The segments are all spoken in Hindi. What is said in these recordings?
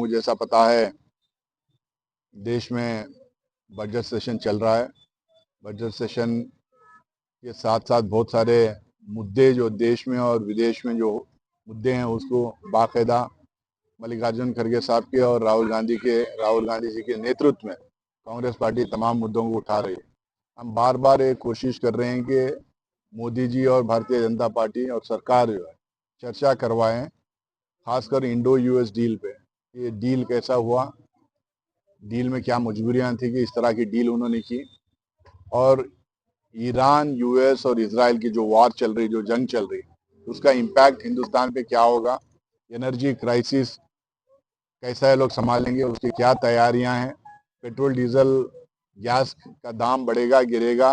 को जैसा पता है, देश में बजट सेशन चल रहा है। बजट सेशन के साथ साथ बहुत सारे मुद्दे जो देश में और विदेश में जो मुद्दे हैं उसको बाकायदा मल्लिकार्जुन खड़गे साहब के और राहुल गांधी जी के नेतृत्व में कांग्रेस पार्टी तमाम मुद्दों को उठा रही है। हम बार बार एक कोशिश कर रहे हैं कि मोदी जी और भारतीय जनता पार्टी और सरकार जो है चर्चा करवाएं, खासकर इंडो यूएस डील पे। ये डील कैसा हुआ, डील में क्या मजबूरियां थी कि इस तरह की डील उन्होंने की, और ईरान, यूएस और इजराइल की जो वार चल रही, जो जंग चल रही, उसका इम्पैक्ट हिंदुस्तान पे क्या होगा, एनर्जी क्राइसिस कैसा है लोग संभालेंगे, उसकी क्या तैयारियां हैं, पेट्रोल डीजल गैस का दाम बढ़ेगा गिरेगा,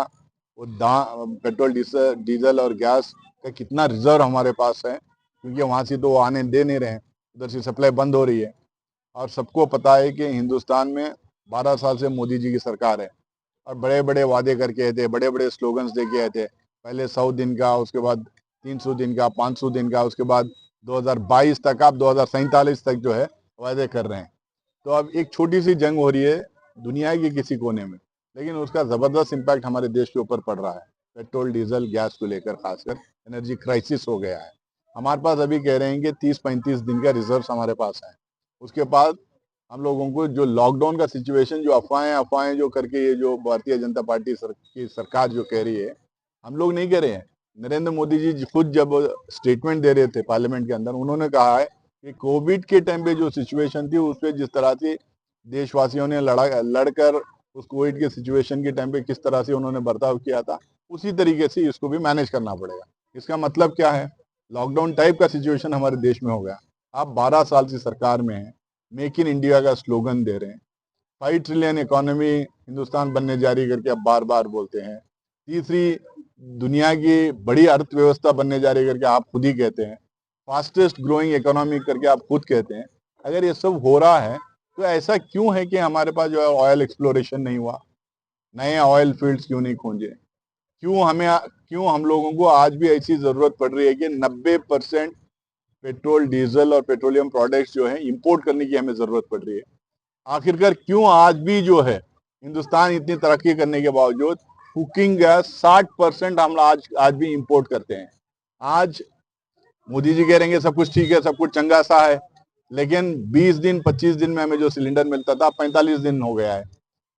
वो पेट्रोल डीजल और गैस का कितना रिजर्व हमारे पास है, क्योंकि वहाँ से तो वो आने दे नहीं रहे हैं, उधर से सप्लाई बंद हो रही है। और सबको पता है कि हिंदुस्तान में 12 साल से मोदी जी की सरकार है और बड़े बड़े वादे करके आए थे, बड़े बड़े स्लोगन्स दे के आए थे। पहले 100 दिन का, उसके बाद 300 दिन का, 500 दिन का, उसके बाद 2022 तक, आप 2047 तक जो है वादे कर रहे हैं। तो अब एक छोटी सी जंग हो रही है दुनिया के किसी कोने में, लेकिन उसका जबरदस्त इम्पैक्ट हमारे देश के ऊपर पड़ रहा है। पेट्रोल डीजल गैस को लेकर खासकर एनर्जी क्राइसिस हो गया है। हमारे पास अभी कह रहे हैं कि 30-35 दिन का रिजर्व हमारे पास है। उसके बाद हम लोगों को जो लॉकडाउन का सिचुएशन, जो अफवाहें जो करके ये जो भारतीय जनता पार्टी की सरकार जो कह रही है, हम लोग नहीं कह रहे हैं। नरेंद्र मोदी जी खुद जब स्टेटमेंट दे रहे थे पार्लियामेंट के अंदर, उन्होंने कहा है कि कोविड के टाइम पे जो सिचुएशन थी उस पर जिस तरह से देशवासियों ने लड़कर उस कोविड के सिचुएशन के टाइम पे किस तरह से उन्होंने बर्ताव किया था, उसी तरीके से इसको भी मैनेज करना पड़ेगा। इसका मतलब क्या है, लॉकडाउन टाइप का सिचुएशन हमारे देश में हो गया। आप 12 साल से सरकार में हैं, मेक इन इंडिया का स्लोगन दे रहे हैं, 5 ट्रिलियन इकोनॉमी हिंदुस्तान बनने जारी करके आप बार बार बोलते हैं, तीसरी दुनिया की बड़ी अर्थव्यवस्था बनने जारी करके आप खुद ही कहते हैं, फास्टेस्ट ग्रोइंग इकोनॉमी करके आप खुद कहते हैं। अगर ये सब हो रहा है तो ऐसा क्यों है कि हमारे पास जो है ऑयल एक्सप्लोरेशन नहीं हुआ, नए ऑयल फील्ड्स क्यों नहीं खोजे, क्यों हम लोगों को आज भी ऐसी जरूरत पड़ रही है कि 90% पेट्रोल डीजल और पेट्रोलियम प्रोडक्ट्स जो है इंपोर्ट करने की हमें जरूरत पड़ रही है। आखिरकार क्यों आज भी जो है हिंदुस्तान इतनी तरक्की करने के बावजूद कुकिंग गैस 60% हम आज भी इंपोर्ट करते हैं। आज मोदी जी कह रहे हैं सब कुछ ठीक है, सब कुछ चंगा सा है, लेकिन 20 दिन 25 दिन में हमें जो सिलेंडर मिलता था 45 दिन हो गया है।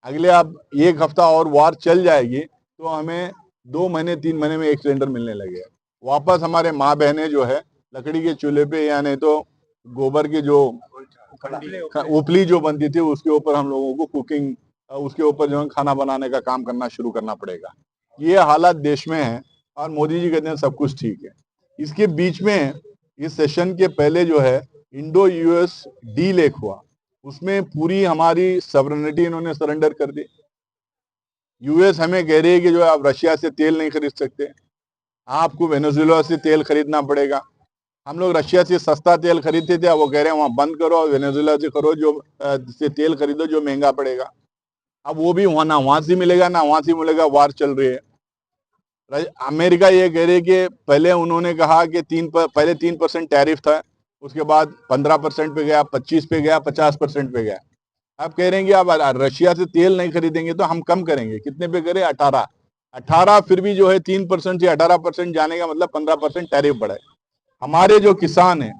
अगले अब एक हफ्ता और वार चल जाएगी तो हमें 2 महीने 3 महीने में एक सिलेंडर मिलने लगे। वापस हमारे माँ बहनें जो है लकड़ी के चूल्हे पे या नहीं तो गोबर की जो उपली जो बनती थी उसके ऊपर हम लोगों को कुकिंग, उसके ऊपर जो है खाना बनाने का काम करना शुरू करना पड़ेगा। ये हालात देश में है और मोदी जी कहते हैं सब कुछ ठीक है। इसके बीच में इस सेशन के पहले जो है इंडो यूएस डील एक हुआ, उसमें पूरी हमारी सॉवरेनिटी इन्होंने सरेंडर कर दी। यूएस हमें कह रही है कि जो आप रशिया से तेल नहीं खरीद सकते, आपको वेनेजुएला से तेल खरीदना पड़ेगा। हम लोग रशिया से सस्ता तेल खरीदते थे, अब वो कह रहे हैं वहां बंद करो और वेनेजुएला से करो जो से तेल खरीदो जो महंगा पड़ेगा। अब वो भी ना वहां से मिलेगा ना वहां से मिलेगा, वार चल रही है। अमेरिका ये कह रही है कि पहले उन्होंने कहा कि पहले 3% टैरिफ था, उसके बाद 15% पे गया, 25 पे गया, 50% पे गया। अब कह रहे हैं कि आप रशिया से तेल नहीं खरीदेंगे तो हम कम करेंगे। कितने पे करें? 18। फिर भी जो है 3% से 18% जाने का मतलब 15% टैरिफ बढ़े। हमारे जो किसान हैं,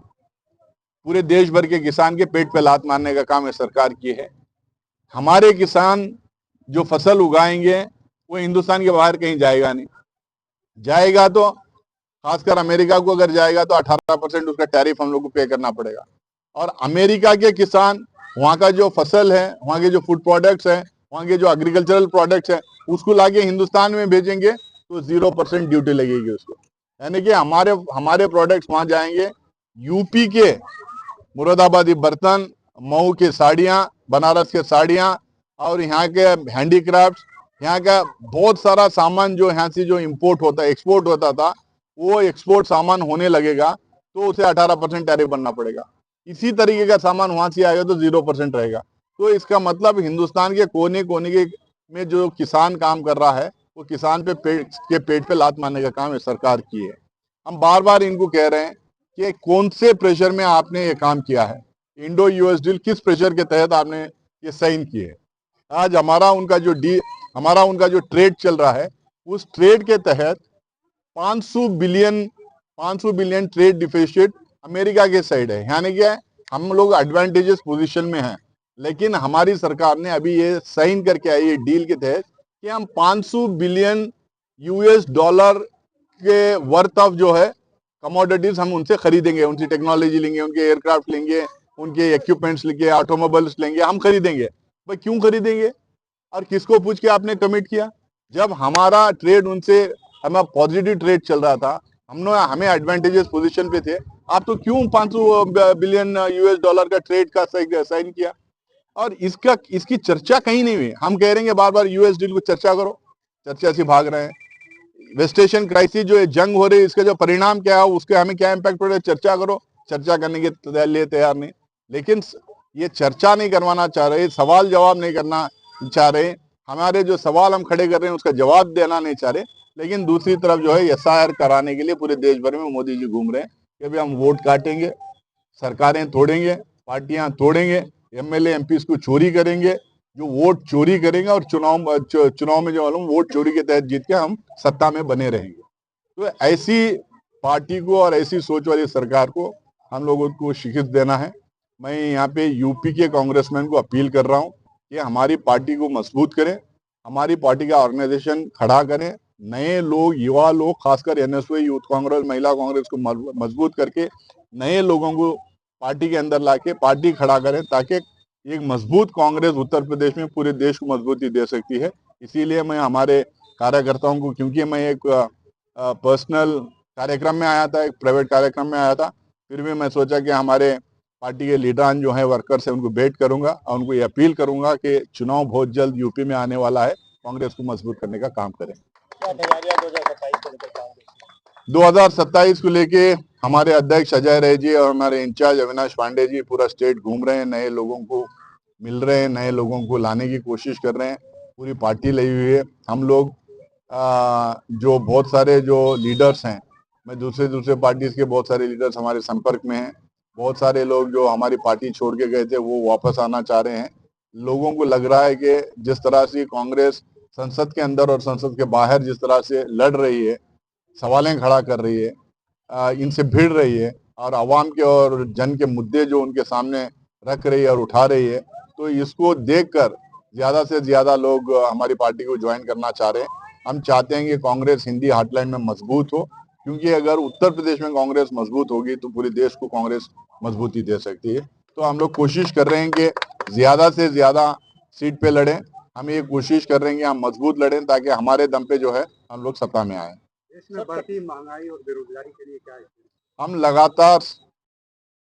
पूरे देश भर के किसान के पेट पे लात मारने का काम है सरकार की है। हमारे किसान जो फसल उगाएंगे वो हिंदुस्तान के बाहर कहीं जाएगा नहीं, जाएगा तो खासकर अमेरिका को अगर जाएगा तो 18% उसका टैरिफ हम लोग को पे करना पड़ेगा। और अमेरिका के किसान वहां का जो फसल है, वहां के जो फूड प्रोडक्ट्स है, वहां के जो एग्रीकल्चरल प्रोडक्ट्स है, उसको लाके हिंदुस्तान में भेजेंगे तो 0% ड्यूटी लगेगी उसको। यानी कि हमारे प्रोडक्ट्स वहां जाएंगे। यूपी के मुरादाबादी बर्तन, मऊ के साड़ियां, बनारस के साड़ियां और यहाँ के हैंडीक्राफ्ट, यहाँ का बहुत सारा सामान जो यहाँ से जो इम्पोर्ट होता है, एक्सपोर्ट होता था, वो एक्सपोर्ट सामान होने लगेगा तो उसे 18% टैरिफ बनना पड़ेगा। इसी तरीके का सामान वहां से आएगा तो 0% रहेगा। तो इसका मतलब हिंदुस्तान के कोने कोने के में जो किसान काम कर रहा है वो किसान पे पेट पे लात मारने का काम है सरकार की है। हम बार बार इनको कह रहे हैं कि कौन से प्रेशर में आपने ये काम किया है। इंडो यूएस डील किस प्रेशर के तहत आपने ये साइन किए? आज हमारा उनका जो ट्रेड चल रहा है, उस ट्रेड के तहत 500 बिलियन ट्रेड डिफिसिट अमेरिका के साइड है। यानी क्या है, हम लोग एडवांटेजेस पोजीशन में हैं, लेकिन हमारी सरकार ने अभी ये साइन करके आई है डील के तहत कि हम 500 बिलियन यूएस डॉलर के वर्थ ऑफ जो है कमोडिटीज हम उनसे खरीदेंगे, उनकी टेक्नोलॉजी लेंगे, उनके एयरक्राफ्ट लेंगे, उनके इक्विपमेंट्स लेंगे, ऑटोमोबाइल्स लेंगे, हम खरीदेंगे। भाई क्यों खरीदेंगे और किसको पूछ के आपने कमिट किया? जब हमारा ट्रेड उनसे, हमें पॉजिटिव ट्रेड चल रहा था, हमें एडवांटेजेस पोजीशन पे थे, आप तो क्यों 500 बिलियन यूएस डॉलर का ट्रेड का साइन किया? और इसकी चर्चा कहीं नहीं हुई। हम कह रहे हैं बार बार यूएस डील को चर्चा करो, चर्चा से भाग रहे हैं। वेस्ट एशियन क्राइसिस जो है, जंग हो रही है, इसका जो परिणाम क्या है, उसके हमें क्या इम्पैक्ट पड़ रहा है, चर्चा करो। चर्चा करने के लिए तैयार नहीं, लेकिन ये चर्चा नहीं करवाना चाह रहे, सवाल जवाब नहीं करना चाह रहे, हमारे जो सवाल हम खड़े कर रहे हैं उसका जवाब देना नहीं चाह रहे। लेकिन दूसरी तरफ जो है एसआईआर कराने के लिए पूरे देश भर में मोदी जी घूम रहे हैं कि अभी हम वोट काटेंगे, सरकारें तोड़ेंगे, पार्टियां तोड़ेंगे, एमएलए एमपी को चोरी करेंगे, जो वोट चोरी करेंगे और चुनाव में जो मालूम वोट चोरी के तहत जीत के हम सत्ता में बने रहेंगे। तो ऐसी पार्टी को और ऐसी सोच वाली सरकार को हम लोगों को शिकस्त देना है। मैं यहाँ पे यूपी के कांग्रेसमैन को अपील कर रहा हूँ कि हमारी पार्टी को मजबूत करें, हमारी पार्टी का ऑर्गेनाइजेशन खड़ा करें, नए लोग, युवा लोग, खासकर एनएसयू, यूथ कांग्रेस, महिला कांग्रेस को मजबूत करके नए लोगों को पार्टी के अंदर लाके पार्टी खड़ा करें, ताकि एक मजबूत कांग्रेस उत्तर प्रदेश में पूरे देश को मजबूती दे सकती है। इसीलिए मैं हमारे कार्यकर्ताओं को, क्योंकि मैं एक पर्सनल कार्यक्रम में आया था, एक प्राइवेट कार्यक्रम में आया था, फिर भी मैं सोचा कि हमारे पार्टी के लीडरान जो है, वर्कर्स है, उनको भेंट करूंगा और उनको ये अपील करूंगा कि चुनाव बहुत जल्द यूपी में आने वाला है, कांग्रेस को मजबूत करने का काम करें। 2027 को लेके हमारे अध्यक्ष अजय रे जी और हमारे इंचार्ज अविनाश पांडे जी पूरा स्टेट घूम रहे हैं, नए लोगों को मिल रहे हैं, नए लोगों को लाने की कोशिश कर रहे हैं, पूरी पार्टी लगी हुई है। हम लोग जो बहुत सारे जो लीडर्स हैं, मैं दूसरे पार्टीज के बहुत सारे लीडर्स हमारे संपर्क में हैं, बहुत सारे लोग जो हमारी पार्टी छोड़ के गए थे वो वापस आना चाह रहे हैं। लोगों को लग रहा है कि जिस तरह से कांग्रेस संसद के अंदर और संसद के बाहर जिस तरह से लड़ रही है, सवालें खड़ा कर रही है, इनसे भिड़ रही है और आवाम के और जन के मुद्दे जो उनके सामने रख रही है और उठा रही है, तो इसको देखकर ज्यादा से ज्यादा लोग हमारी पार्टी को ज्वाइन करना चाह रहे हैं। हम चाहते हैं कि कांग्रेस हिंदी हार्टलैंड में मजबूत हो, क्योंकि अगर उत्तर प्रदेश में कांग्रेस मजबूत होगी तो पूरे देश को कांग्रेस मजबूती दे सकती है। तो हम लोग कोशिश कर रहे हैं कि ज्यादा से ज्यादा सीट पे लड़ें। हम ये कोशिश कर रहे हैं कि हम मजबूत लड़ें, ताकि हमारे दम पे जो है हम लोग सत्ता में आए। देश में बढ़ती महंगाई और बेरोजगारी के लिए क्या है? हम लगातार